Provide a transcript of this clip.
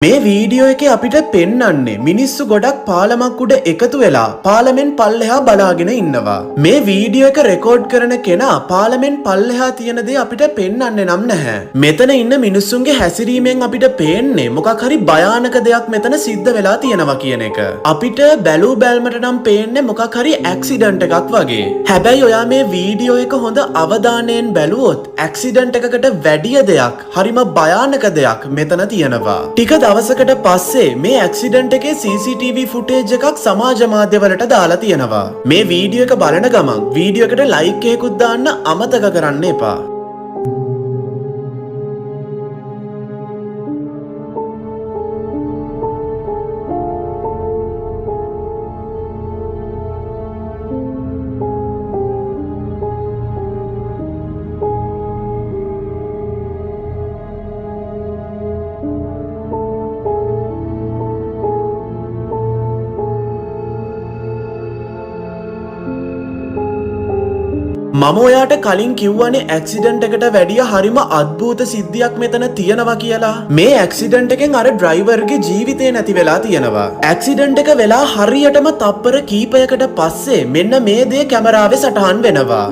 මේ වීඩියෝ එකේ අපිට පෙන්වන්නේ මිනිස්සු ගොඩක් පාලමක් උඩ එකතු වෙලා පාලමෙන් පල්ලෙහා බලාගෙන ඉන්නවා. මේ වීඩියෝ එක රෙකෝඩ් කරන කෙනා පාලමෙන් පල්ලෙහා තියෙන දේ අපිට පෙන්වන්නේ නම් නැහැ. මෙතන ඉන්න මිනිස්සුන්ගේ හැසිරීමෙන් අපිට පේන්නේ මොකක් හරි භයානක දෙයක් මෙතන සිද්ධ වෙලා තියෙනවා කියන එක. අපිට බැලූ බැල්මට නම් පේන්නේ මොකක් හරි ඇක්සිඩන්ට් එකක් වගේ. හැබැයි ඔයා මේ වීඩියෝ එක හොඳ අවධානයෙන් බැලුවොත් ඇක්සිඩන්ට් එකකට වැඩිය දෙයක්, හරිම භයානක දෙයක් මෙතන තියෙනවා. ටික දවසකට පස්සේ මේ ඇක්සිඩන්ට් එකේ CCTV ෆුටේජ් එකක් සමාජ මාධ්‍යවලට දාලා තියෙනවා. මේ වීඩියෝ එක බලන ගමන් වීඩියෝ එකට ලයික් එකකුත් දාන්න අමතක කරන්න එපා. මම ඔයාට කලින් කිව්වනේ ඇක්සිඩන්ට් එකට වැඩිය හරිම අద్භූත සිද්ධියක් මෙතන තියෙනවා කියලා. මේ ඇක්සිඩන්ට් එකෙන් අර ඩ්‍රයිවර්ගේ ජීවිතේ නැති වෙලා තියෙනවා. ඇක්සිඩන්ට් එක වෙලා හරියටම තප්පර කීපයකට පස්සේ මෙන්න මේ දේ කැමරාවේ සටහන් වෙනවා.